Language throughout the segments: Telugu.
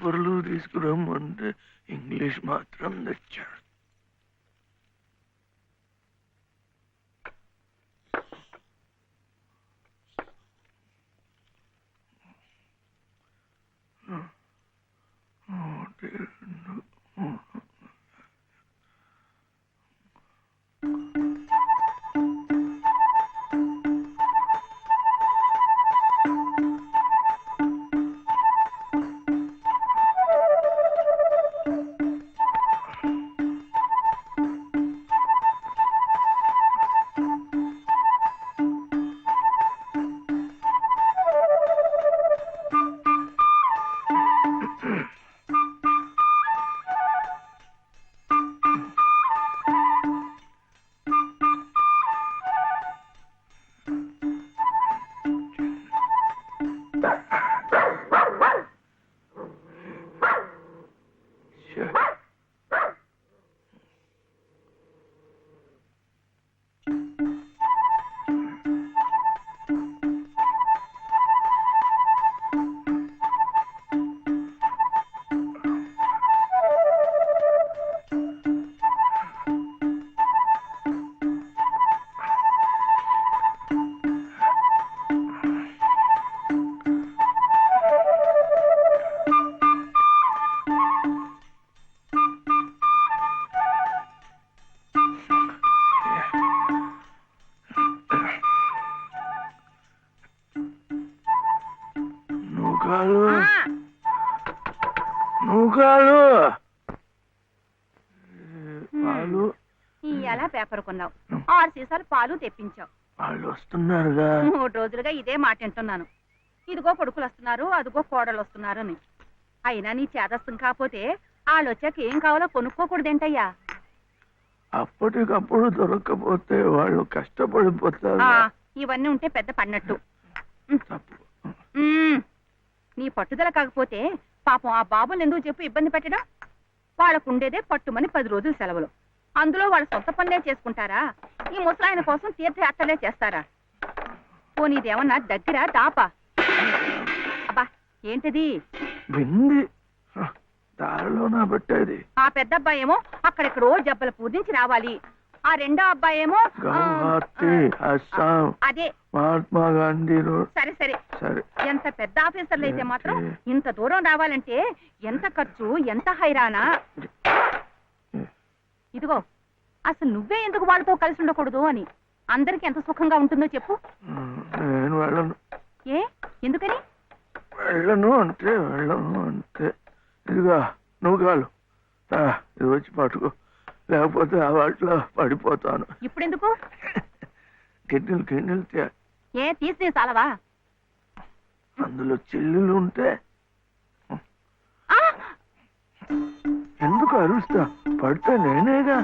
పేపర్లు తీసుకురమ్మంటే ఇంగ్లీష్ మాత్రం తెచ్చాడు. ఎలా పేపర్ కొన్నావు? 6 సీసాలు పాలు తెప్పించావు. వాళ్ళు వస్తున్నారుగా. 3 రోజులుగా ఇదే మాట వింటున్నాను. ఇదిగో కొడుకులు వస్తున్నారు, అదిగో కోడలు వస్తున్నారు అని. అయినా నీ చేదస్తం కాకపోతే వాళ్ళు వచ్చాక ఏం కావాలో కొనుక్కోకూడదేంటయ్యా? అప్పటికప్పుడు దొరకకపోతే వాళ్ళు కష్టపడిపోతారు. ఇవన్నీ ఉంటే పెద్ద పడినట్టు. నీ పట్టుదల కాకపోతే పాపం ఆ బాబులు ఎందుకు చెప్పు ఇబ్బంది పెట్టడం? వాళ్ళకు ఉండేదే పట్టుమని 10 రోజులు సెలవులు. అందులో వాళ్ళ సొంత పనులే చేసుకుంటారా? ఈ ముసలాయన కోసం తీర్థయాత్రలే చేస్తారా? పోనీదేమన్నా దగ్గర దాపా? అబ్బా ఏంటిది? ఆ పెద్ద అబ్బాయి ఏమో అక్కడెక్కడో జబ్బల పూజించి రావాలి. ఆ రెండో అబ్బాయి ఏమో అదే మహాత్మా గాంధీ. సరే సరే, ఎంత పెద్ద ఆఫీసర్లు అయితే మాత్రం ఇంత దూరం రావాలంటే ఎంత ఖర్చు, ఎంత హైరానా. ఇదిగో అసలు నువ్వే ఎందుకు వాళ్ళతో కలిసి ఉండకూడదు అని. అందరికి ఎంత సుఖంగా ఉంటుందో చెప్పు. నేను వెళ్ళను. ఏ ఎందుకని? వెళ్ళను అంటే వెళ్ళను అంతే. ఇదిగా నువ్వు కాలు ఇది వచ్చి పట్టుకో, లేకపోతే ఆ వాటిలో పడిపోతాను. ఇప్పుడెందుకు? గిన్నెలు ఏ తీసి చాలవా? అందులో చిల్లులు ఉంటే ఎందుకు అరుస్తా? పడితే నేనేగా.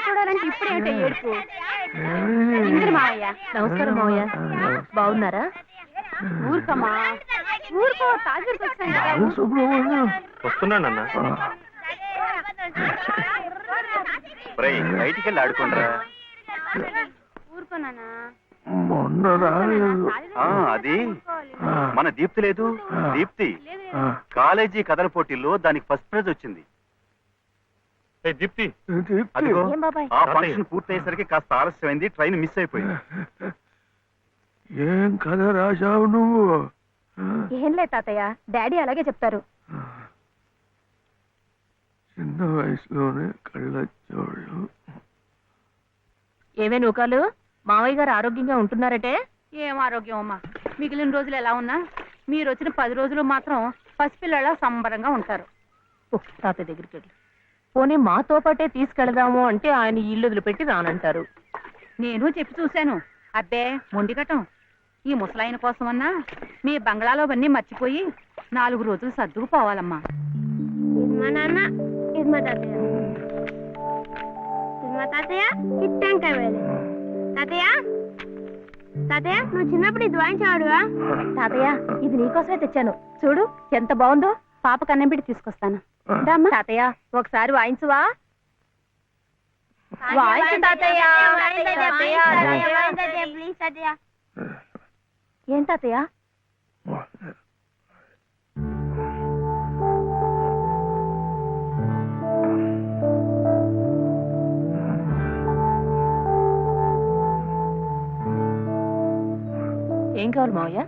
చూడాలంటే ఇప్పుడేంటే ఏడుపు? నమస్కారం మావయ్య, బాగున్నారా? ఊరుకమ్మా, ఊరుకో. తాజాకి వస్తున్నానన్న. బయటికి వెళ్ళి ఆడుకుంటారా? ఊరుకోనా? అది మన దీప్తి లేదు, దీప్తి కాలేజీ కథల పోటీల్లో దానికి ఫస్ట్ ప్రైజ్ వచ్చింది. దీప్తి ఆ ఫంక్షన్ పూర్తయ్యేసరికి కాస్త ఆలస్యమైంది, ట్రైన్ మిస్ అయిపోయింది. ఏం కథ రాశావు నువ్వు? ఏం లేదు తాతయ్య, డాడీ అలాగే చెప్తారు. చిన్న వయసులోనే కళ్ళజోళ్ళు. ఏమే నూకాలు, మావయ్య గారు ఆరోగ్యంగా ఉంటున్నారటే? ఏం ఆరోగ్యం అమ్మా, మిగిలిన రోజులు ఎలా ఉన్నా మీరు వచ్చిన 10 రోజులు మాత్రం పసిపిల్లలా సంబరంగా ఉంటారు. తాతయ్య దగ్గరికి వెళ్ళి పోనీ మాతో పాటే తీసుకెళదాము అంటే ఆయన ఇల్లు వదిలిపెట్టి రానంటారు. నేను చెప్పి చూశాను. అబ్బే మొండిగటం. ఈ ముసలాయన కోసమన్నా మీ బంగ్లాలో అవన్నీ మర్చిపోయి 4 రోజులు సర్దుకుపోవాలమ్మా. ఇది మా నాన్న, ఇది మా తాతయ్య. ఇది మా తాతయ్య, ఇది టెంకాయ వేలు. తాతయ్య తాతయ్య, నువ్వు చిన్నప్పుడు ఇది వాయించాడుగా? తాతయ్య ఇది నీకోసమే తెచ్చాను, చూడు ఎంత బాగుందో. పాప కన్నం పెట్టి తీసుకొస్తాను. తాతయ్య ఒకసారి వాయించువా? వాయించు తాతయ్య. ప్లీజ్ తాతయ్య. ఏం తాతయ్య? ఏం కావాలి మావయ్య?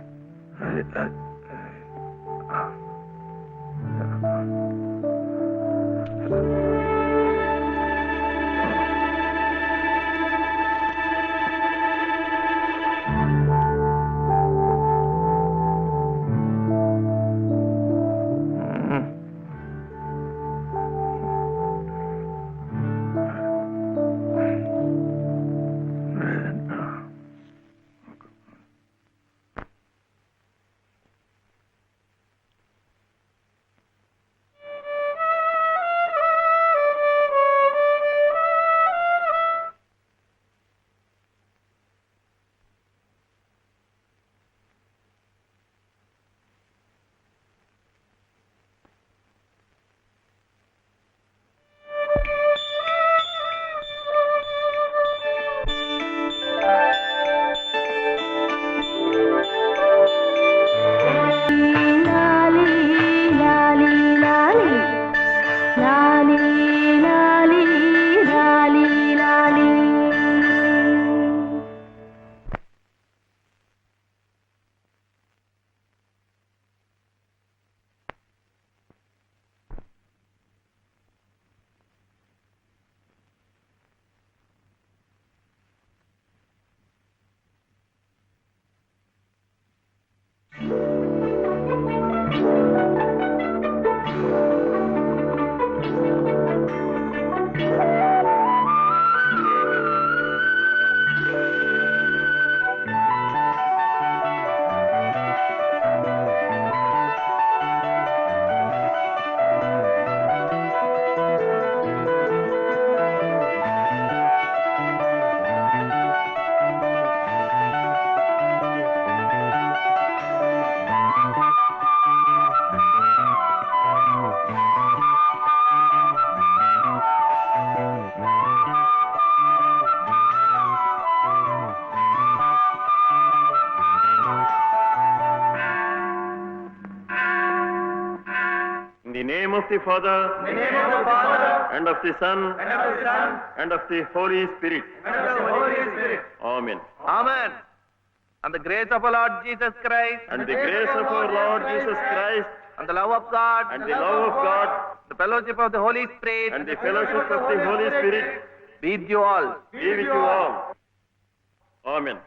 of the Father, and of the Son, and of the Holy Spirit. Amen. Amen. And the grace of our Lord Jesus Christ, And the grace of our Lord Jesus Christ, and the love of God, and the love of God, the fellowship of the Holy Spirit, and the fellowship of the Holy Spirit be with you all. be with you all. Amen.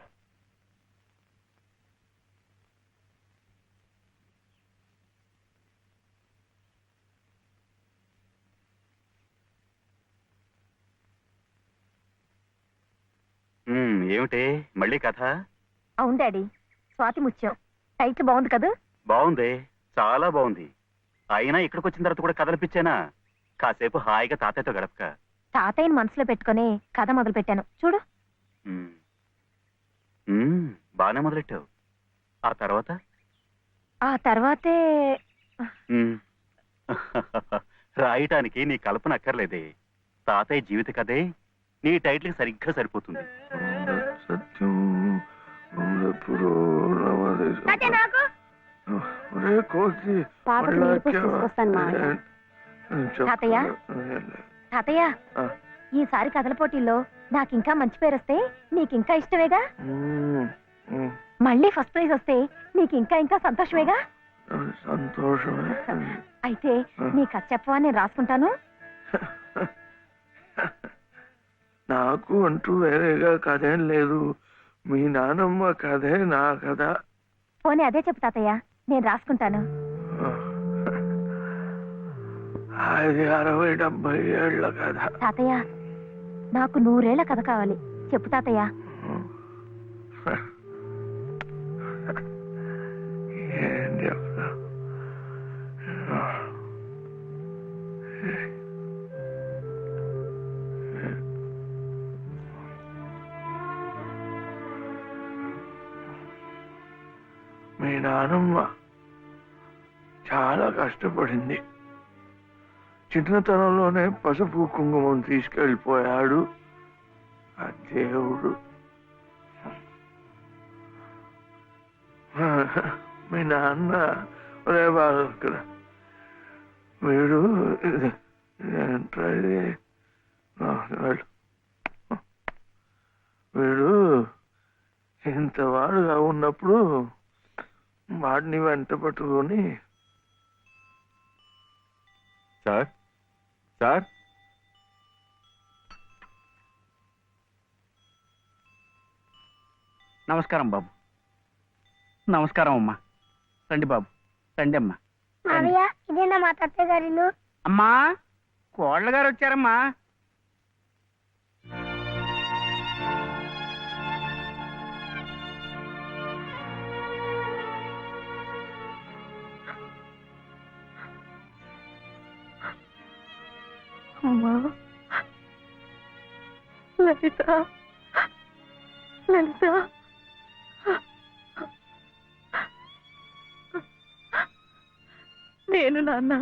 ఏమిటే మళ్ళీ కథ? అవును డాడీ, స్వాతి ముత్యం టైటిల్ బాగుంది కదా? బాగుంది, చాలా బాగుంది. అయినా ఇక్కడికి వచ్చిన తర్వాత కూడా కథలపిచ్చానా? కాసేపు హాయిగా తాతయ్యతో గడపక. తాతయ్యని మనసులో పెట్టుకుని కథ మొదలు పెట్టాను చూడు. బానే మొదలెట్టావు. ఆ తర్వాత? ఆ తర్వాతే రాయటానికి నీ కల్పన అక్కర్లేదే. తాతయ్య జీవిత కథే నీ టైటిల్కి సరిగ్గా సరిపోతుంది. సత్యం తాతయ్య, తాతయ్య ఈసారి కథల పోటీల్లో నాకింకా మంచి పేరు వస్తే నీకింకా ఇష్టమేగా? మళ్ళీ ఫస్ట్ ప్రైజ్ వస్తే నీకింకా ఇంకా సంతోషమేగా? సంతోషమే. అయితే నీ కథ చెప్పవా, నేను రాసుకుంటాను. నాకు అంటూ వేరేగా కథేం లేదు. మీ నానమ్మ కథే నా కథ. పోనీ అదే చెప్పు తాతయ్య, నేను రాసుకుంటాను. అది 60-70 ఏళ్ల కథ. తాతయ్య నాకు 100 ఏళ్ల కథ కావాలి, చెప్పు తాతయ్య. మీ నానమ్మ చాలా కష్టపడింది. చిన్నతనంలోనే పసుపు కుంకుమం తీసుకెళ్ళిపోయాడు ఆ దేవుడు. మీ నాన్న ఒరే బాలు ఇక్కడ వీడు ఏంట్రా ఇది? వీడు ఇంతవాడుగా ఉన్నప్పుడు వాడిని వెంట పట్టుకొని సార్ సార్ నమస్కారం బాబు. నమస్కారం అమ్మా. రండి బాబు, రండి అమ్మా. మావయ్య ఇదేనా మా తాతయ్య గారి ఇల్లు? అమ్మా, కోళ్ళ గారు వచ్చారమ్మా. అమ్మా లలిత, లలిత, నేను నాన్న,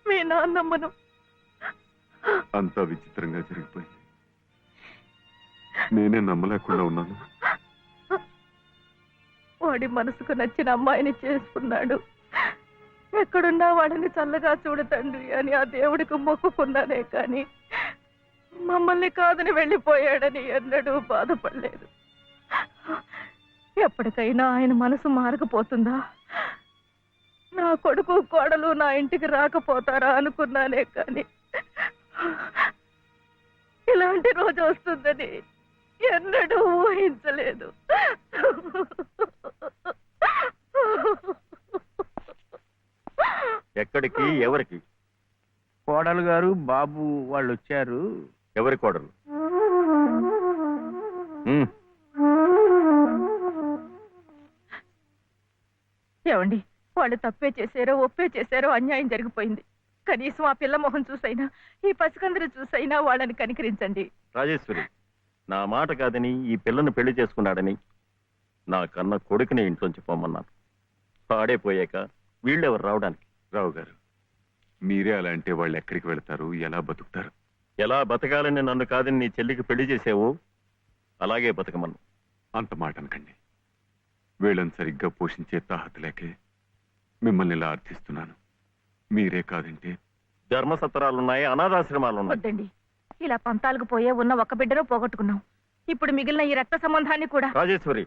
మీ నాన్నమ్మను. అంతా విచిత్రంగా జరిగిపోయింది. నేనే నమ్మలేకుండా ఉన్నాను. వాడి మనసుకు నచ్చిన అమ్మాయిని చేసుకున్నాడు. ఎక్కడున్నా వాడిని చల్లగా చూడు తండ్రి అని ఆ దేవుడికి మొక్కుకున్నానే కానీ మమ్మల్ని కాదని వెళ్ళిపోయాడని ఎన్నడూ బాధపడలేదు. ఎప్పటికైనా ఆయన మనసు మారకపోతుందా, నా కొడుకు కోడలు నా ఇంటికి రాకపోతారా అనుకున్నానే కానీ ఇలాంటి రోజు వస్తుందని ఎన్నడూ ఊహించలేదు. ఎక్కడికి, ఎవరికి? కోడలు గారు బాబు వాళ్ళు వచ్చారు. ఎవరి కోడలు? ఏమండి, వాళ్ళు తప్పే చేశారో ఒప్పే చేశారో అన్యాయం జరిగిపోయింది. కనీసం ఆ పిల్ల మొహం చూసైనా ఈ పసికందరు చూసైనా వాళ్ళని కనికరించండి. రాజేశ్వరి, నా మాట కాదని ఈ పిల్లను పెళ్లి చేసుకున్నాడని నా కన్న కొడుకుని ఇంట్లోంచి పోమన్నాను. పాడైపోయాక వీళ్ళెవరు రావడానికి? రావు గారు, మీరే అలా అంటే వాళ్ళు ఎక్కడికి వెళ్తారు, ఎలా బతుకుతారు? ఎలా బతకాలని నన్ను కాదని నీ చెల్లికి పెళ్లి చేసావు, అలాగే బతకమన్ను. అంత మాట అనకండి. వీళ్ళని సరిగ్గా పోషించే తాహత లేకే మిమ్మల్ని ఇలా అర్థిస్తున్నాను. మీరే కాదంటే ధర్మసత్రాలున్నాయి, అనాథాశ్రమాలున్నాయి. వద్దండి, ఇలా పంతాలకు పోయే ఉన్న ఒక బిడ్డను పోగొట్టుకున్నాం. ఇప్పుడు మిగిలిన ఈ రక్త సంబంధాన్ని కూడా. రాజేశ్వరి,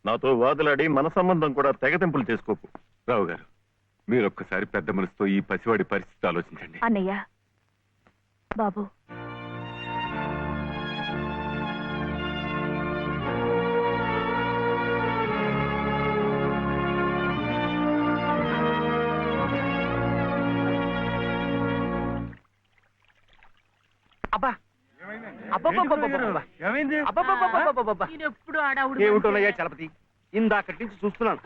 నాతో వాదులాడి మన సంబంధం కూడా తెగతింపులు చేసుకోకు. రావు గారు, మీరొక్కసారి పెద్ద మనసుతో ఈ పసివాడి పరిస్థితి ఆలోచించండి. అన్నయ్య, బాబు, అబ్బా ఏమిటోనయ్యా చలపతి, ఇందాకటి నుంచి చూస్తున్నాను.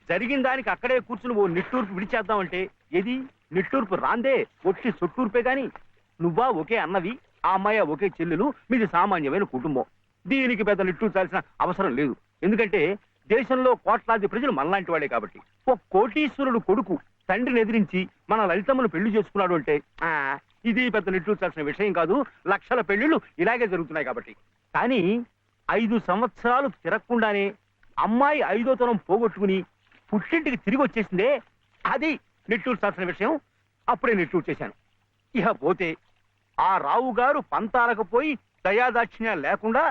జరిగిన దానికి అక్కడే కూర్చుని ఓ నిట్టూర్పు విడిచేద్దామంటే ఏది నిట్టూర్పు రాందే, ఒట్టి సొట్టూర్పే గాని. నువ్వా ఒకే అన్నవి, ఆ అమ్మాయి ఒకే చెల్లెలు, మీది సామాన్యమైన కుటుంబం. దీనికి పెద్ద నిట్టూర్చాల్సిన అవసరం లేదు. ఎందుకంటే దేశంలో కోట్లాది ప్రజలు మనలాంటి వాడే కాబట్టి. ఒక కోటీశ్వరుడు కొడుకు తండ్రిని ఎదిరించి మన లలితమ్మను పెళ్లి చేసుకున్నాడు అంటే ఇది పెద్ద నిట్టూర్చాల్సిన విషయం కాదు. లక్షల పెళ్లిళ్ళు ఇలాగే జరుగుతున్నాయి కాబట్టి. కానీ 5 సంవత్సరాలు తిరగకుండానే అమ్మాయి 5వ తరం పోగొట్టుకుని పుట్టింటికి తిరిగి వచ్చేసిందే, అది నిట్టూర్చాల్సిన విషయం. అప్పుడే నిట్టూరు చేశాను. ఇక పోతే ఆ రావు గారు పంతాలకు పోయి దయాదాక్షిణ్యం లేకుండా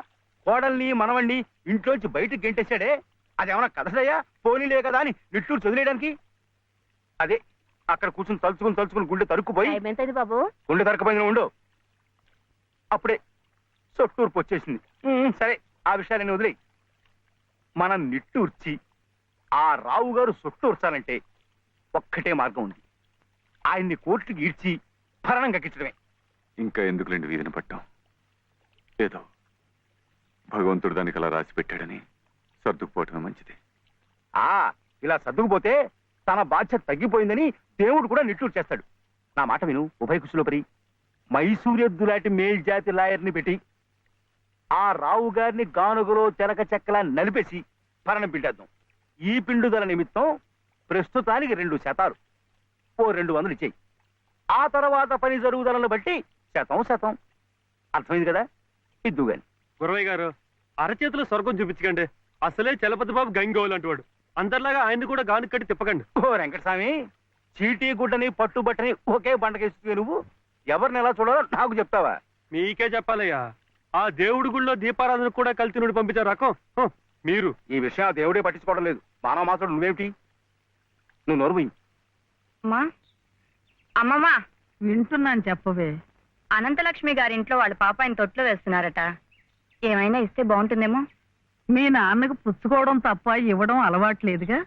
కోడల్ని మనవణ్ణి ఇంట్లోంచి బయటకు గెంటేశాడే, అదేమన్నా కథదయ్యా? పోనీలే కదా అని నిట్టూరు చదివేయడానికి. అదే అక్కడ కూర్చుని తలుచుకుని గుండె తరుక్కుపోయి, బాబు గుండె తరుక్కుపోయిన ఉండు, అప్పుడే సొట్టూర్పు వచ్చేసింది. సరే, ఆ విషయాలని వదిలేయి. మనం నిట్టూర్చి ఆ రావు గారు సొట్టూర్చాలంటే ఒక్కటే మార్గం ఉంది. ఆయన్ని కోర్టుకి ఈడ్చి భరణం కక్కించడమే. ఇంకా ఎందుకులేండి వీధిని పట్టాం? ఏదో భగవంతుడు దానికి అలా రాసి పెట్టాడని సర్దుకుపోవటమే మంచిది. ఇలా సర్దుకుపోతే తన బాధ్యత తగ్గిపోయిందని దేవుడు కూడా నిట్టూరు చేస్తాడు. నా మాట విను ఉభయ కుశలోపరి. మైసూరెద్దు లాంటి మేల్జాతి లాయర్ని పెట్టి ఆ రావు గారిని గానుగలో తెలక చెక్కలా నలిపేసి భరణం పిండేద్దాం. ఈ పిండుదల నిమిత్తం ప్రస్తుతానికి 2 శాతాలు ఓ 200 ఇచ్చేయి. ఆ తర్వాత పని జరుగుదలను బట్టి శాతం అర్థమైంది కదా? ఇద్దు గాని. గురవయ్య గారు అరచేతులు స్వర్గం చూపించకండి. అసలే చలపతి బాబు గంగోలు అంటువాడు. అందరిలాగా ఆయన్ని కూడా గాను కట్టి తిప్పకండి. ఓ వెంకటస్వామి, చీటీ గుడ్డని పట్టుబట్టని ఒకే బండకేస్తుంది. నువ్వు ఎవరిని ఎలా చూడాలో నాకు చెప్తావా? మీకే చెప్పాలయ్యా. ఆ దేవుడి గుళ్ళో దీపారాధన కూడా కలిసి నుండి పంపించారు రకం మీరు. ఈ విషయం ఆ దేవుడే పట్టించుకోవడం లేదు. మానవ మాత్రం నువ్వేమిటి? నువ్వు నోరు పోయి. అమ్మమ్మ వింటున్నాను, చెప్పవే. అనంతలక్ష్మి గారింట్లో వాళ్ళ పాప ఆయన తొట్లో వేస్తున్నారట. ఏమైనా ఇస్తే బాగుంటుందేమో. మీ నాన్నకు పుచ్చుకోవడం తప్ప ఇవ్వడం అలవాట్లేదుగా.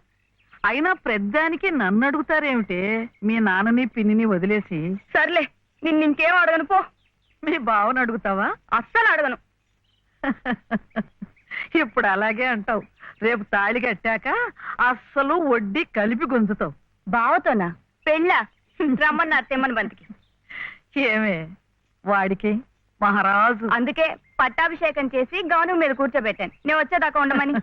అయినా ప్రద్దానికి నన్ను అడుగుతారేమిటే? మీ నాన్నని పిన్నిని వదిలేసి. సర్లే, నిన్నింకేం అడగను పో. మీ బావను అడుగుతావా? అస్సలు అడగను. ఇప్పుడు అలాగే అంటావు. రేపు తాళి కట్టాక అస్సలు వడ్డీ కలిపి గుంజుతావు. బావతోనా? పెళ్ళా? రమ్మన్నారు తెమ్మని బంతికి. ఏమే వాడికి మహారాజు. అందుకే పట్టాభిషేకం చేసి గౌను మీద కూర్చోబెట్టాను. నేను వచ్చేదాకా ఉండమని.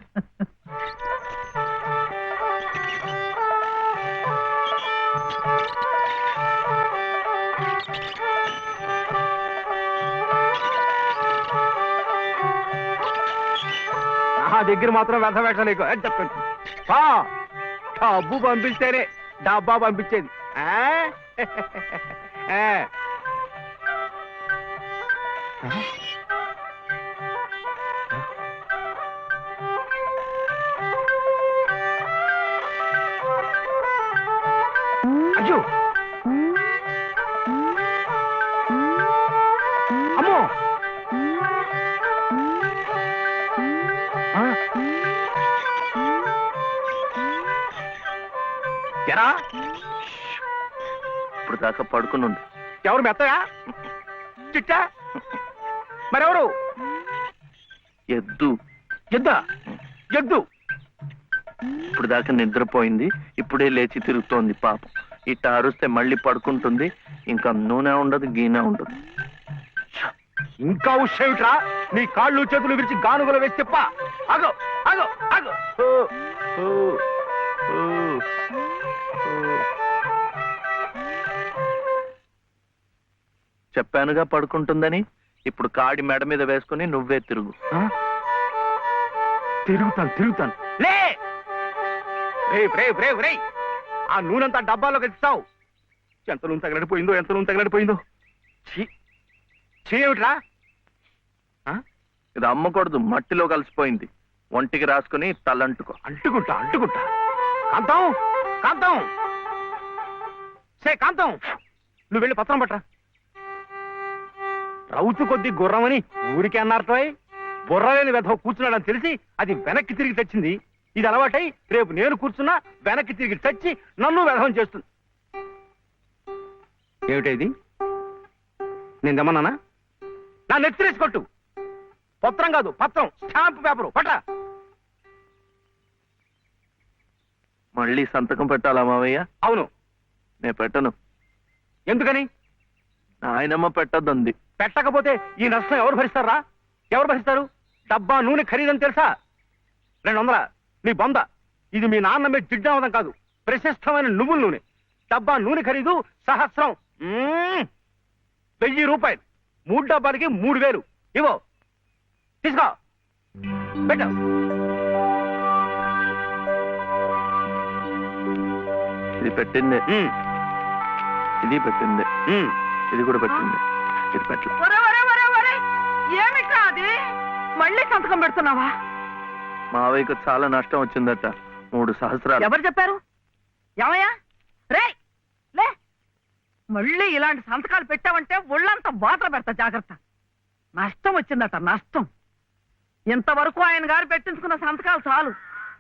నా దగ్గర మాత్రం వ్యర్థ వేషాలు అని చెప్పండి. డబ్బు పంపిస్తేనే డబ్బా పంపించేది. అయ్యో అమ్మో, ఎరా ఇప్పుడు దాకా పడుకుని ఉంది. ఎవరు మెత్తయా చిట్టా? మరెవరు? ఎద్దు. ఎద్దా? ఎద్దు ఇప్పుడు దాకా నిద్రపోయింది, ఇప్పుడే లేచి తిరుగుతోంది పాపం. ఇట్ట అరుస్తే మళ్ళీ పడుకుంటుంది. ఇంకా నూనె ఉండదు, గీనె ఉండదు. ఇంకా ఉషేమిట్రా? నీ కాళ్ళు చేతులు విరిచి గానుగలు వేసి చెప్ప. అగో అగో అగో. చెప్పానుగా పడుకుంటుందని. ఇప్పుడు కాడి మెడ మీద వేసుకుని నువ్వే తిరుగు. తిరుగుతాను. లే రే, ఆ నూనెంతా డబ్బాలోకి ఎత్తావు. ఎంత నూనె తగలడిపోయిందో. ఏమిట్రా? ఇది అమ్మకూడదు, మట్టిలో కలిసిపోయింది. ఒంటికి రాసుకుని తలంటుకో. అంటుకుంటా. కాంతం కాంతం, నువ్వు వెళ్ళి పత్రం పట్టరా. రౌతు కొద్ది గుర్రమని ఊరికే అన్నారటో. బుర్రలేని వెధవ కూర్చున్నాడని తెలిసి అది వెనక్కి తిరిగి తెచ్చింది. ఇది అలవాటై రేపు నేను కూర్చున్నా వెనక్కి తిరిగి తెచ్చి నన్ను వెధవం చేస్తుంది. ఏమిటైది? నేను దమ్మన్నానా? నా నెత్తిరేసి కొట్టు. పత్రం కాదు, పత్రం, స్టాంప్ పేపరు పట్రా. మళ్ళీ సంతకం పెట్టాలా మావయ్య? అవును. నేను పెట్టను. ఎందుకని? ఆయనమ్మ పెట్టద్దంది. పెట్టకపోతే ఈ నష్టం ఎవరు భరిస్తారా? ఎవరు భరిస్తారు? డబ్బా నూనె ఖరీదని తెలుసా? 200. నీ బొంద. ఇది మీ నాన్న మీద జిడ్డావదం కాదు, ప్రశస్తమైన నువ్వుల నూనె. డబ్బా నూనె ఖరీదు 1000. 1000 రూపాయలు. 3 డబ్బాలకి 3000. ఇవో తీసుకో, పెట్టు. ఇది పెట్టింది, ఇది పెట్టింది, ఇది కూడా పెట్టింది. ఇది పెట్టలే. ఏమి కాదు, మళ్ళీ సంతకం పెడుతున్నావా? మావయ్యకు చాలా నష్టం వచ్చిందట. 3 సహస్రాలు. ఎవరు చెప్పారు? ఏమయ్యా రే, లే. మళ్ళీ ఇలాంటి సంతకాలు పెట్టావంటే ఒళ్ళంతా బాధ పెడతా. జాగ్రత్త. నష్టం వచ్చిందట, నష్టం. ఇంతవరకు ఆయన గారు పెట్టించుకున్న సంతకాలు చాలు.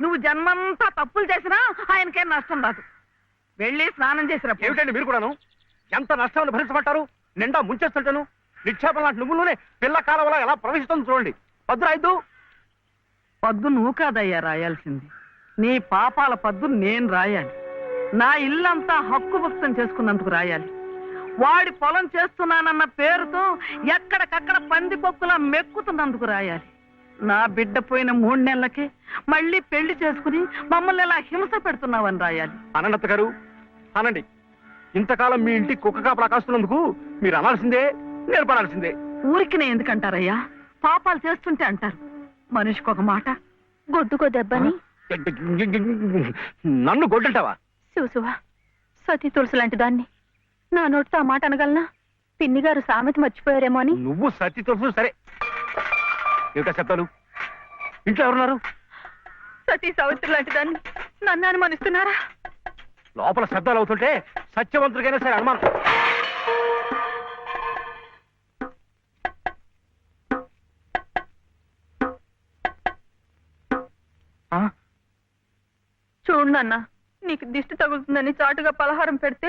నువ్వు జన్మంతా తప్పులు చేసినా ఆయనకేం నష్టం రాదు. వెళ్ళి స్నానం చేసినప్పుడు. ఏమిటండి మీరు కూడాను? ఎంత నష్టాన్ని భరించమంటారు? నిండా ముంచేస్తుంటాను. నిక్షేపం లాంటి నువ్వులోనే పిల్ల కాలంలో ఎలా ప్రవేశిస్తుంది చూడండి. పద్దు రాయద్దు. పద్దు నువ్వు కాదయ్యా రాయాల్సింది. నీ పాపాల పద్దు నేను రాయాలి. నా ఇల్లంతా హక్కు భక్తం చేసుకున్నందుకు రాయాలి. వాడి పొలం చేస్తున్నానన్న పేరుతో ఎక్కడికక్కడ పందికొక్కులా మెక్కుతున్నందుకు రాయాలి. నా బిడ్డ పోయిన 3 నెలలకి మళ్ళీ పెళ్లి చేసుకుని మమ్మల్ని ఇలా హింస పెడుతున్నావని రాయాలి. అనంత గారు అనండి. ఇంతకాలం మీ ఇంటి కుక్క కాపలా కాస్తున్నందుకు మీరు అనాల్సిందే, నేర్పనాల్సిందే. ఊరికి నేను ఎందుకంటారయ్యా? పాపాలు చేస్తుంటే అంటారు. మనిషికి ఒక మాట, గొడ్డుకో దెబ్బని. నన్ను గొడ్డంటావా? చూసువా, సతీ తులసి లాంటి దాన్ని నా నోటితో ఆ మాట అనగలనా? పిన్ని గారు సామెత మర్చిపోయారేమో అని. నువ్వు సత్తి తెలుసు సరే, ఇంకా చెప్తాను. ఇంట్లో ఎవరున్నారు? సతీ సావిత్రి లాంటి దాన్ని నన్ను అనుమానిస్తున్నారా? లోపల శబ్దాలు అవుతుంటే సత్యవంతుడికైనా సరే అనుమానం. చూడు నాన్న, నీకు దిష్టి తగులుతుందని చాటుగా పలహారం పెడితే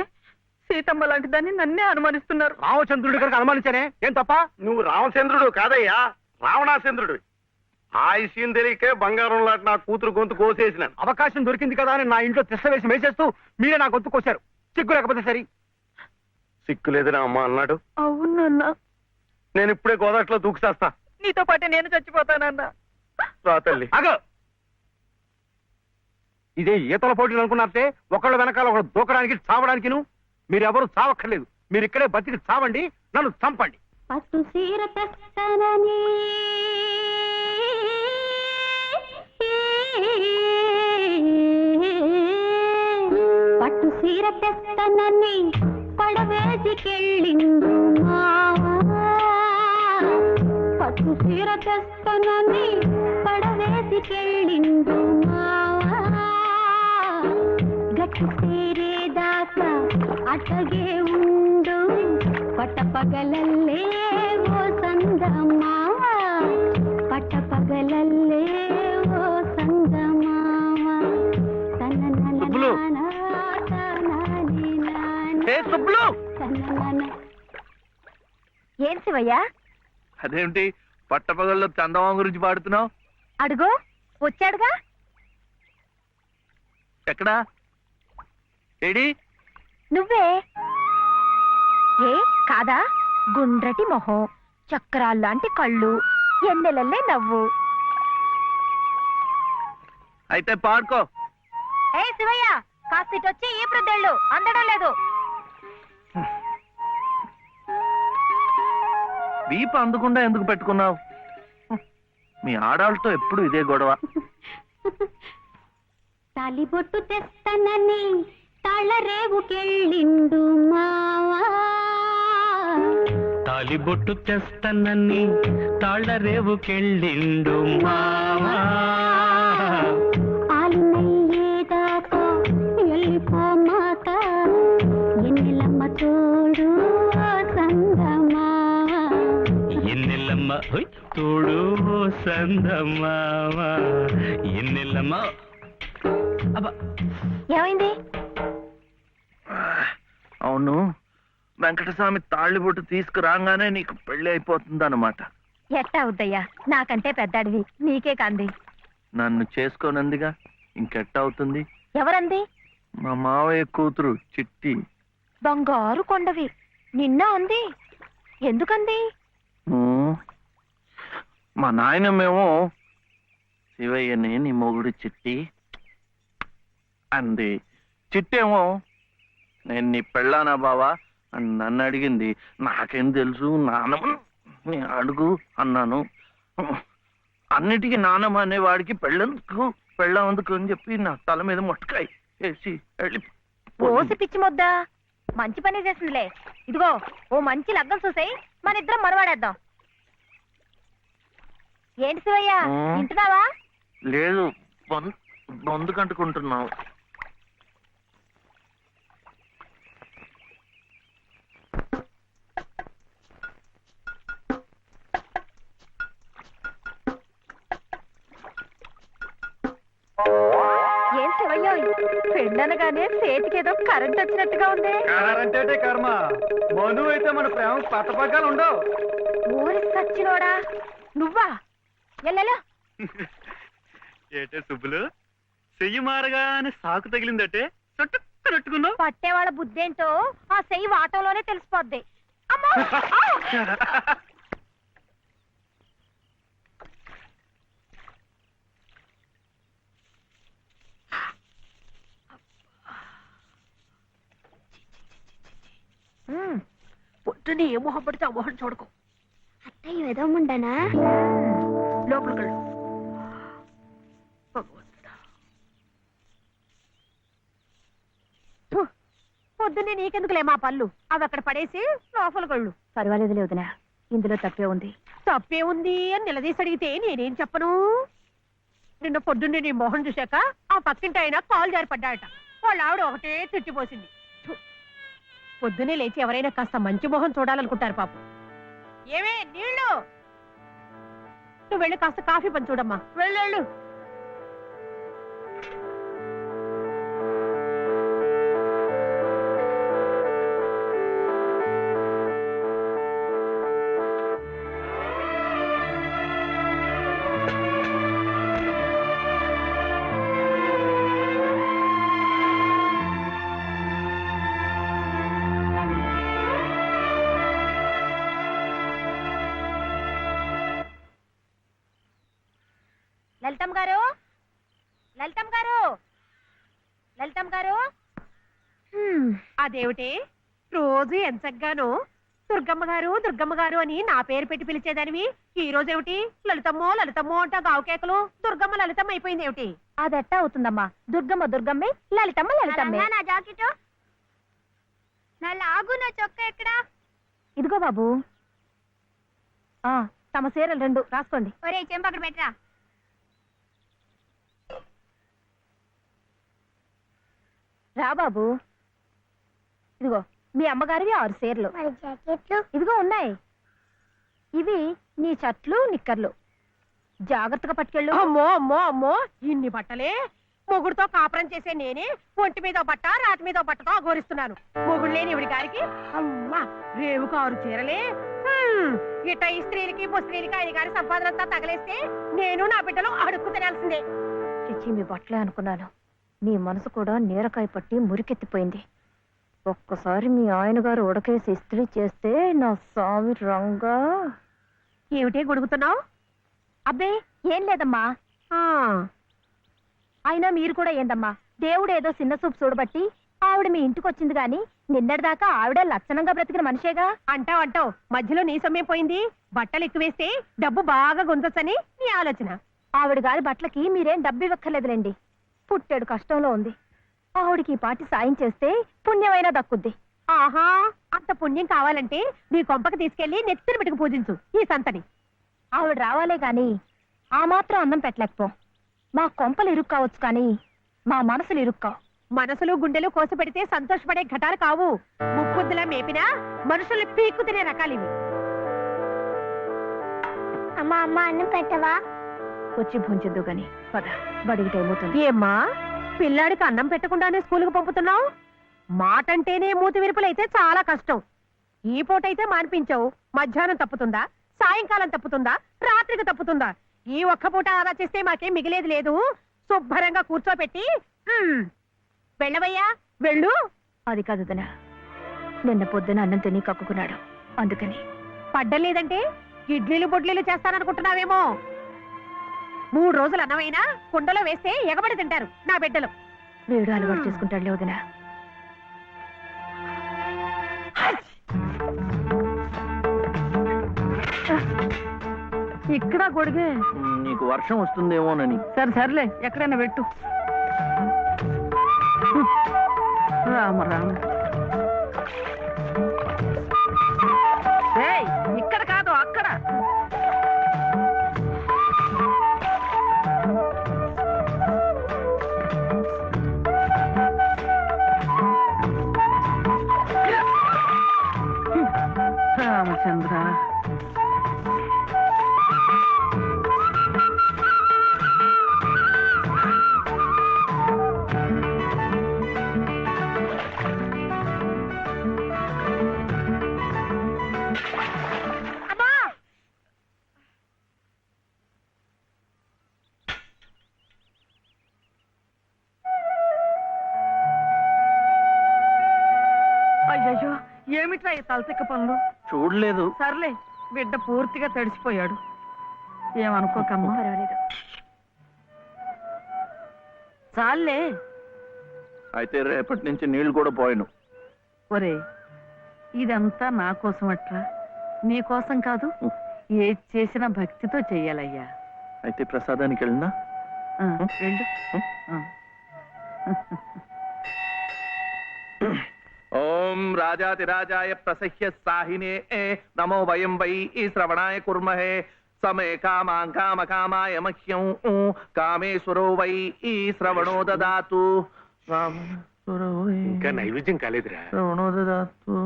సీతమ్మ లాంటి దాన్ని నన్నే అనుమానిస్తున్నారు. రామచంద్రుడి కనుక అనుమానించానే, ఏం తప్ప? నువ్వు రామచంద్రుడు కాదయ్యా, రావణాచంద్రుడు. ఆ విషయం తెలియకే బంగారం లాంటి నా కూతురు గొంతు కోసేసినాను. అవకాశం దొరికింది కదా అని నా ఇంట్లో తిష్ట వేసి మేసేస్తూ మీరే నా గొంతు కోశారు. సిగ్గు లేకపోతే సరి. సిక్కులేదని అమ్మ అన్నాడు. అవునన్నా, నేను ఇప్పుడే గోదాట్లో దూకుసేస్తా. నీతో పాటే నేను చచ్చిపోతానన్నా. రా తల్లి. అగో, ఇదే ఈతల పోటీలు అనుకున్నారంటే ఒకళ్ళ వెనకాల ఒకళ్ళు దూకడానికి చావడానికి మీరెవరు చావక్కర్లేదు. మీరు ఇక్కడే బతికి చావండి, నన్ను చంపండి. పట్టు సీర తెస్తనని పట్టు సీర తెస్తనని పడవేసికెళ్ళిండు మావా. పట్టు సీర తెస్తనని పడవేసికెళ్ళిండు మావా. గట్టు సేరేదాకా అటగే ఉండు పట్టపగలల్లే ఓ సందమావ. పట్టపగలల్లే ఓ సందమావ. సుబ్బులు! ఏ సుబ్బులు! ఏం శివయ్యా? అదేమిటి పట్టపగల్లో చందమామ గురించి పాడుతున్నావు? అడుగో వచ్చాడుగా. ఎక్కడా? ఏడి? నువ్వే. ఏ కాదా? గుండ్రటి మొహం, చక్రాల్లాంటి కళ్ళు, ఎన్నెలల్లే నవ్వు. అయితే పాడుకో. ఏ శివయ్య, కాస్తిటొచ్చి ఈ ప్రద్దెళ్ళు అందడం లేదు. వీపు అందకుండా ఎందుకు పెట్టుకున్నావు? మీ ఆడాళ్ళతో ఎప్పుడు ఇదే గొడవ. తాలిబొట్టు తెస్తనని తాళరేవుకెళ్ళిండు మావా. తాలిబొట్టు తెస్తానని తాళ్ళరేవుకెళ్ళిండు మావా. ఆలినయ్యేదాకా వెళ్ళిపోమాక ఎన్నెలమ్మ తోడు సంగమావా. ఎన్నెల్లమ్మ హొయ్ తోడు సందమావా. ఎన్నెల్లమ్మ. అబ్బా, ఏమైంది? అవును, వెంకటస్వామి తాళ్ళిబొట్టు తీసుకురాగానే నీకు పెళ్లి అయిపోతుందన్నమాట. ఎట్టా అవుద్దయ్యా, నాకంటే పెద్దాడివి, నీకే కంది. నన్ను చేసుకోనందిగా, ఇంకెట్ట అవుతుంది? ఎవరంది? మా మావయ్య కూతురు చిట్టి. బంగారు కొండవి, నిన్న అంది. ఎందుకంది? మా నాయనమేమో శివయ్యని నీ మొగుడు చిట్టి అంది. చిట్టేమో నేను నీ పెళ్ళానా బావా అని నన్ను అడిగింది. నాకేం తెలుసు, నానమ్మ నీ అడుగు అన్నాను. అన్నిటికీ నానమ్మ అనేవాడికి పెళ్ళందుకు అని చెప్పి నా తల మీద మొట్టకాయ వేసి వెళ్ళి పోసి పిచ్చి మొద్దా, మంచి పని చేసిందిలే. ఇదిగో ఓ మంచి లగ్గం చూసాయి, మన ఇద్దరం మనవాడేద్దాం. ఏంటి శివయ్య, వింటున్నావా? లేదు, బొందు కంటుకుంటున్నావు. ఏం శివయ్య, పెళ్ళనగానే చేతికేదో కరెంట్ వచ్చినట్టుగా ఉంది. అంటే కర్మ, మను అయితే మన ప్రేమ పట్టపగ్గాలు ఉండవు. ఊరి సచ్చినోడా నువ్వా? ఎల్లెలో. ఏటే సుబ్బులు, చెయ్యి మారగానే సాకు తగిలిందటే చుట్టుకున్నావు. పట్టేవాళ్ళ బుద్ధేంటో ఆ చెయ్యి వాటంలోనే తెలిసిపోద్ది. అమ్మా! పొద్దునే ఏ మొహం పడితే ఆ మొహం చూడకు. అత్తయ్య ఎదవమంటానా? లోపలికి వెళ్ళు. భగవంతుడా. థు, పొద్దున్నే నీకెందుకులే మా పళ్ళు, అవి అక్కడ పడేసి లోపలికి వెళ్ళు. పర్వాలేదు వదినా, ఇందులో తప్పే ఉంది. తప్పే ఉంది అని నిలదీసి అడిగితే నేనేం చెప్పను? నిన్న పొద్దున్నే నీ మొహం చూశాక ఆ పక్కింటి ఆయన కాలు జారి పడ్డాడట. వాళ్ళ ఆవిడ ఒకటే తిట్టిపోసింది. థు, పొద్దున్నే లేచి ఎవరైనా కాస్త మంచి మొహం చూడాలనుకుంటారు పాపం. ఏమే నీళ్ళు, నువ్వు వెళ్ళి కాస్త కాఫీ పని చూడమ్మా. వెళ్ళు. లలితమ్మ గారు, లలితమ్మ గారు, లలితమ్మ గారు. అదేమిటి రోజు ఎంచగ్గాను దుర్గమ్మ గారు అని నా పేరు పెట్టి పిలిచేదానివి, ఈ రోజు ఏమిటి లలితమ్మో అంటా గావుకేకలు దుర్గమ్మ లలితమ్మ అయిపోయింది ఏమిటి? అదెట్టా అవుతుందమ్మా? దుర్గమ్మే, లలితమ్మే. నా జాకెట్, నా లాగు, నా చొక్కా ఎక్కడా? ఇదిగో బాబు, తమ చీరలు 2 రాసుకోండి. ఒరే చెంప అక్కడ పెట్టరా. రా బాబు, ఇదిగో మీ అమ్మగారివి 6 చీరలు. మరి జాకెట్లు? ఇదిగో ఉన్నాయి. ఇవి నీ షర్ట్లు, నిక్కర్లు. జాగ్రత్తగా పట్టుకెళ్ళు. అమ్మో ఇన్ని బట్టలే? మొగుడుతో కాపురం చేసే నేనే ఒంటి మీద బట్ట రాటి మీద బట్టతో అఘోరిస్తున్నాను. మొగుడు లేని ఇవిడి గారికి అమ్మా రేవు 6 చీరలే. ఇట ఈ స్త్రీలకి ముస్త్రీలకి ఆయన గారి సంపాదన అంతా తగలేస్తే నేను నా బిడ్డలు అడుక్కు తినాల్సిందే. చిచ్చి, మీ బట్టలే అనుకున్నాను. మీ మనసు కూడా నీరకాయ పట్టి మురికెత్తిపోయింది. ఒక్కసారి మీ ఆయన గారు ఉడకేసి ఇస్త్రీ చేస్తే నా స్వామి రంగా. ఏమిటే గొడుగుతున్నావు? అబ్బే ఏం లేదమ్మా. అయినా మీరు కూడా ఏందమ్మా, దేవుడు ఏదో చిన్న చూపు చూడబట్టి ఆవిడ మీ ఇంటికి వచ్చింది గాని నిన్నటిదాకా ఆవిడ లక్షణంగా బ్రతికిన మనిషేగా. అంటావు మధ్యలో నీ సమయం పోయింది. బట్టలు ఎక్కువేస్తే డబ్బు బాగా గుంజొచ్చని నీ ఆలోచన. ఆవిడ గారి బట్టలకి మీరేం డబ్బు ఇవ్వక్కర్లేదులేండి. పుట్టాడు కష్టంలో ఉంది. ఆవిడికి ఈ పాటి సాయం చేస్తే పుణ్యమైనా దక్కుద్ది. ఆహా, అంత పుణ్యం కావాలంటే నీ కొంపకి తీసుకెళ్లి నెత్తిన పెట్టుకు పూజించు ఈ సంతని. ఆవిడ రావాలే గాని ఆ మాత్రం అన్నం పెట్టలేకపో. మా కొంపలు ఇరుక్కు కావచ్చు కానీ మా మనసులు ఇరుక్కావు. మనసులు గుండెలు కోసి పెడితే సంతోషపడే ఘటాలు కావు. ముప్పుద్దులా మేపినా మనుషుల్ని పీక్కు తినే రకాలివి. అమ్మా అన్నం పెట్టవా? వచ్చి భుంచొద్దు గాని పద, బడికి టైం అవుతుంది. ఏమ్మా, పిల్లాడికి అన్నం పెట్టకుండానే స్కూలుకు పంపుతున్నావు? మాటంటేనే మూతి విరుపులైతే చాలా కష్టం. ఈ పూటైతే మానిపించావు, మధ్యాహ్నం తప్పుతుందా, సాయంకాలం తప్పుతుందా, రాత్రికి తప్పుతుందా? ఈ ఒక్క పూట ఆదా చేస్తే మాకేం మిగిలేదు లేదు. శుభ్రంగా కూర్చోపెట్టి వెళ్ళవయ్యా, వెళ్ళు. అది కాదు వదినా, నిన్న పొద్దున అన్నం తిని కక్కుకున్నాడు, అందుకని. పడ్డలేదంటే ఇడ్లీలు బొడ్లీలు చేస్తాననుకుంటున్నావేమో. 3 రోజులు అన్నమైనా కుండలో వేస్తే ఎగబడి తింటారు నా బిడ్డలు. వేడు అలవాటు చేసుకుంటాడులే వదినా. ఇక్కడ గొడిగే. నీకు వర్షం వస్తుందేమోనని. సర్లే, ఎక్కడైనా పెట్టు. రామ ఇక్కడ కాదు, అక్కడ. రామచంద్ర, అయ్యయ్యో ఏమిట్రా ఈ తలతిక్క పనులు? చూడలేదు. సర్లే, బిడ్డ పూర్తిగా తడిసిపోయాడు. ఏమనుకోకమ్మా. పర్వాలేదు. చాలే. అయితే రేపటి నుంచి నీళ్లు కూడా పోయను. ఒరే, ఇదంతా నా కోసం అట్రా, నీ కోసం కాదు. ఏది చేసినా భక్తితో చెయ్యాలయ్యా. అయితే ప్రసాదానికి వెళ్ళినా వెళ్ళు. ఓం రాజాతిరాజాయ ప్రసహ్య సాహినే నమో వయం వై శ్రవణాయ కుర్మహే సమే కామాం కామ కామాయ మహ్యం కామేశ్వరో వై శ్రవణో దదాతు. ఇంకా నైవేద్యం కాలేదురా. శ్రవణో దదాతు.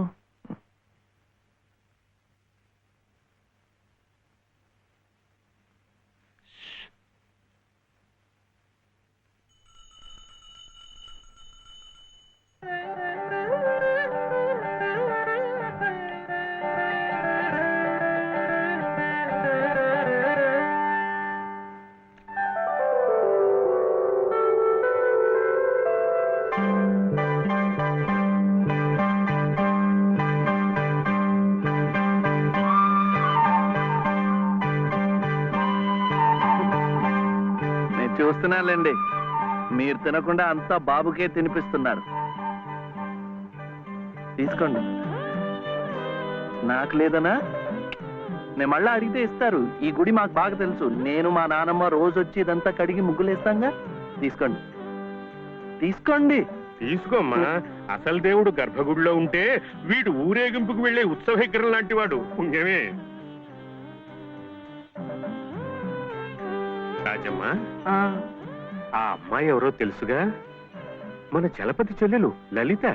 చూస్తున్నానులేండి, మీరు తినకుండా అంతా బాబుకే తినిపిస్తున్నారు. తీసుకోండి. నాకు లేదనా? నేను మళ్ళా అడిగితే ఇస్తారు. ఈ గుడి మాకు బాగా తెలుసు. నేను మా నానమ్మ రోజు వచ్చి ఇదంతా కడిగి ముగ్గులేస్తాంగా. తీసుకోండి తీసుకోండి. తీసుకోమ్మా. అసలు దేవుడు గర్భగుడిలో ఉంటే వీడు ఊరేగింపుకు వెళ్లే ఉత్సవ విగ్రహం లాంటి వాడు. పుణ్యమే. రాజమ్మా, ఆ అమ్మాయి ఎవరో తెలుసుగా? మన చలపతి చెల్లెలు లలిత.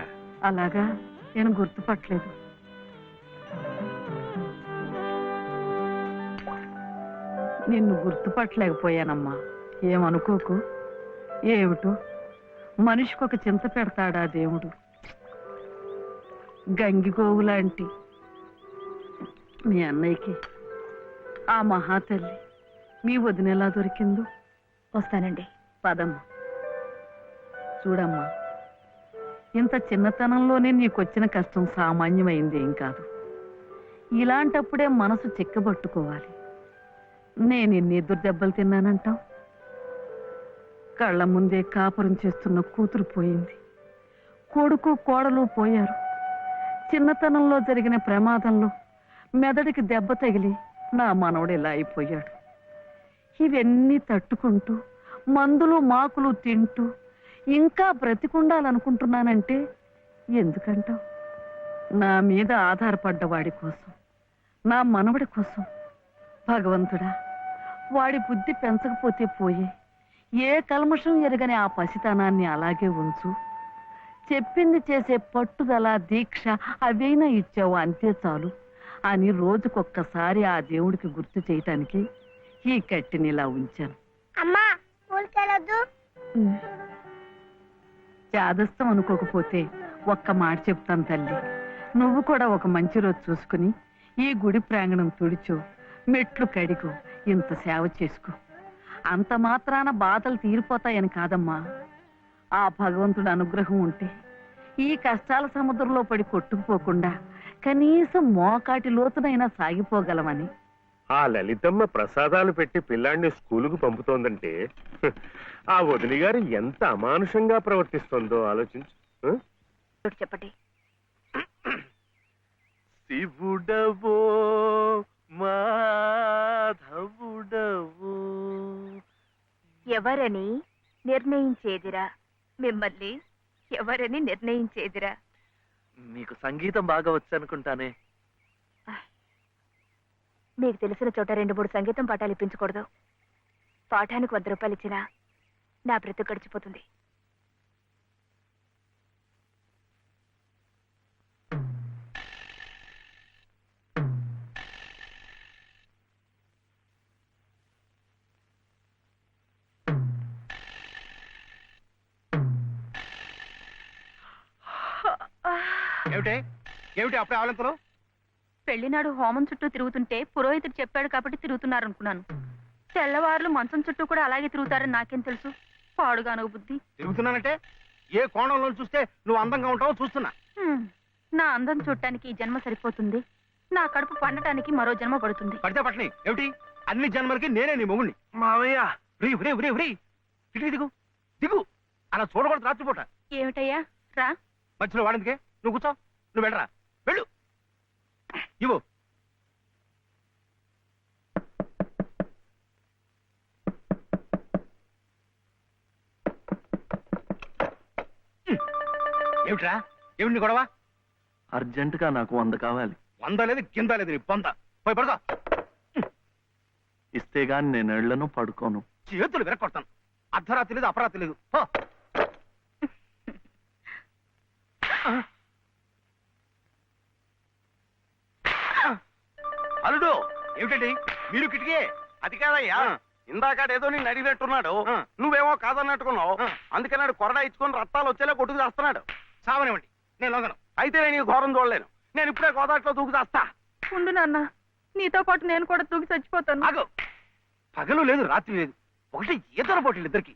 అలాగా? నేను గుర్తుపట్టలేదు. నిన్ను గుర్తుపట్టలేకపోయానమ్మా. ఏమనుకోకు. ఏమిటో మనిషికొక చింత పెడతాడా దేవుడు. గంగిగోవు లాంటి మీ అన్నయ్యకి ఆ మహాతల్లి మీ వదిన ఎలా దొరికిందో. వస్తానండి. పదమ్మా. చూడమ్మా, ఇంత చిన్నతనంలోనే నీకొచ్చిన కష్టం సామాన్యమైంది ఏం కాదు. ఇలాంటప్పుడే మనసు చిక్కబట్టుకోవాలి. నేను ఎన్ని ఎదురు దెబ్బలు తిన్నానంటావు? కళ్ళ ముందే కాపురం చేస్తున్న కూతురు పోయింది. కొడుకు కోడలు పోయారు. చిన్నతనంలో జరిగిన ప్రమాదంలో మెదడికి దెబ్బ తగిలి నా మనవడు ఇలా అయిపోయాడు. ఇవన్నీ తట్టుకుంటూ మందులు మాకులు తింటూ ఇంకా బ్రతికుండాలనుకుంటున్నానంటే ఎందుకంటావు? నా మీద ఆధారపడ్డ వాడి కోసం, నా మనవడి కోసం. భగవంతుడా, వాడి బుద్ధి పెంచకపోతే పోయే. ఏ కల్మషం ఎరగని ఆ పసితనాన్ని అలాగే ఉంచు. చెప్పింది చేసే పట్టుదల, దీక్ష అవైనా ఇచ్చావు, అంతే చాలు అని రోజుకొక్కసారి ఆ దేవుడికి గుర్తు చేయటానికి ఈ కట్టిని ఇలా ఉంచాను. అమ్మా, స్కూల్కెళ్ళొద్దు. చాదస్తం అనుకోకపోతే ఒక్క మాట చెప్తాను తల్లి. నువ్వు కూడా ఒక మంచి రోజు చూసుకుని ఈ గుడి ప్రాంగణం తుడిచో, మెట్లు కడిగో, ఇంత సేవ చేసుకో. అంత మాత్రాన బాధలు తీరిపోతాయని కాదమ్మా. ఆ భగవంతుడి అనుగ్రహం ఉంటే ఈ కష్టాల సముద్రంలో పడి కొట్టుకుపోకుండా కనీసం మోకాటి లోతునైనా సాగిపోగలమని. ఆ లలితమ్మ ప్రసాదాలు పెట్టి పిల్లాడిని స్కూలుకు పంపుతోందంటే ఆ వదిలి గారు ఎంత అమానుషంగా ప్రవర్తిస్తుందో ఆలోచించు. చెప్పండి. శివుడవో మాధవుడవో ఎవరని నిర్ణయించేదిరా? మిమ్మల్ని ఎవరని నిర్ణయించేదిరా? మీకు సంగీతం బాగా వచ్చనుకుంటానే. మీకు తెలిసిన చోట 2-3 సంగీతం పాఠాలు ఇప్పించకూడదు. పాఠానికి 100 రూపాయలు ఇచ్చినా నా బ్రతుకు గడిచిపోతుంది. ఏమిటి అప్పుడే ఆవలింతలు? పెళ్లినాడు హోమం చుట్టూ తిరుగుతుంటే పురోహితుడు చెప్పాడు కాబట్టి తిరుగుతున్నారు అనుకున్నాను. తెల్లవారులు మంచం చుట్టూ కూడా అలాగే తిరుగుతారని నాకేం తెలుసు? పాడుగాను బుద్ధి. తిరుగుతున్నానంటే ఏ కోణంలో చూస్తే నువ్వు అందంగా ఉంటావో చూస్తున్నా. నా అందం చూడటానికి ఈ జన్మ సరిపోతుంది. నా కడుపు పండటానికి మరో జన్మ పడుతుంది. పడితే పట్టని ఏమిటి? అన్ని జన్మలకి నేనే నీ మొగుణ్ణి. మావయ్య దిగు దిగు దిగు. అలా చూడకూడదు రాత్రిపూట. ఏమిటయ్యా? రా. మధ్యలో వాడిందికే. నువ్వు కూర్చో. నువ్వు వెళ్ళరా. వెళ్ళు. ఇవ్వు. ఏమిట్రా ఏమిటి గొడవ? అర్జెంటుగా నాకు 100 కావాలి. 100 లేదు కింద లేదు నీ పొంద. పోయి పడుకో. ఇస్తే గాని నేను ఎళ్లను, పడుకోను. చేతులు విరక్కొడతాను. అర్ధరాత్రి లేదు అపరాత్రి లేదు. పో. అల్లుడు ఏమిటండి మీరు కిటికీ? అది కాదయ్యా, ఇందాకాడేదో నేను అడిగినట్టున్నాడు, నువ్వేమో కాదన్నట్టుకున్నావు. అందుకన్నాడు కొరడా ఇచ్చుకొని రక్తాలు వచ్చేలా కొట్టుకు చేస్తున్నాడు. సావనివ్వండి, నేను లొంగను. అయితే నేను ఈ ఘోరం చూడలేను. నేను ఇప్పుడే గోదాట్లో దూకు చేస్తా. ఉండు నాన్న, నీతో పాటు నేను కూడా తూగి చచ్చిపోతాను. ఆగు. పగలు లేదు రాత్రి లేదు, ఒకటి ఈతల పోటీలు ఇద్దరికి.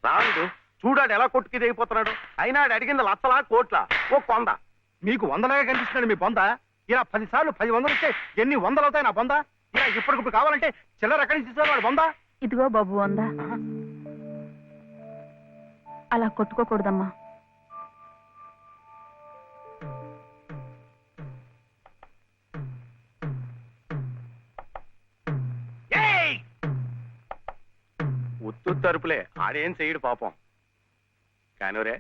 రాడు చూడాడు ఎలా కొట్టుకి దిగిపోతున్నాడు. అయినా ఆడు అడిగింది లచ్చలా కోట్ల ఓ కొంద. మీకు 100లాగా కనిపిస్తున్నాడు మీ బొంద. ఇలా 10 సార్లు 10 వందలు ఇస్తే ఎన్ని వందలు అవుతాయి నా బొంద? ఇలా ఇప్పటికిప్పుడు కావాలంటే చిల్లర ఎక్కడి నుంచి తీసుకోవాలి వాడు బొంద? ఇదిగో బాబు అందా, అలా కొట్టుకోకూడదమ్మా. ఉత్తు తరుపులే, ఆడేం చెయ్యడు పాపం. కానివరే,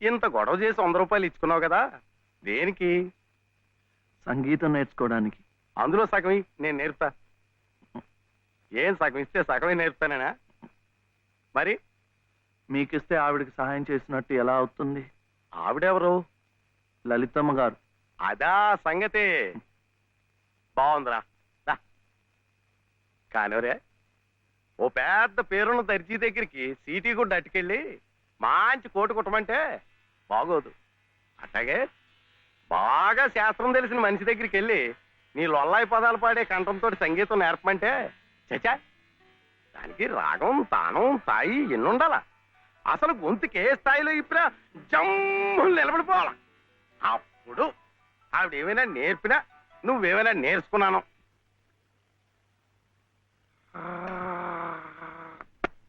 ఇంత గొడవ చేసి 100 రూపాయలు ఇచ్చుకున్నావు కదా, దేనికి? సంగీతం నేర్చుకోవడానికి. అందులో సగం నేను నేర్పుతా. ఏం సగం ఇస్తే సగమే నేర్పుతానేనా? మరి మీకిస్తే ఆవిడకి సహాయం చేసినట్టు ఎలా అవుతుంది? ఆవిడెవరు? లలితమ్మ గారు. అదా సంగతి. బాగుందిరా. కానివరే, ఓ పెద్ద పేరున్న దర్జీ దగ్గరికి సీటీ కూడా అట్టుకెళ్ళి మంచి కోటు కుట్టమంటే బాగోదు. అట్లాగే బాగా శాస్త్రం తెలిసిన మనిషి దగ్గరికి వెళ్ళి నీ లొల్లాయి పదాలు పాడే కంఠంతో సంగీతం నేర్పమంటే చచా, దానికి రాగం తానం తాయి ఎన్నుండాలా. అసలు గొంతుకే స్థాయిలో ఇప్పుడా జమ్ములు నిలబడిపోవాలా. అప్పుడు ఆవిడ ఏమైనా నేర్పినా నువ్వేమైనా నేర్చుకున్నాను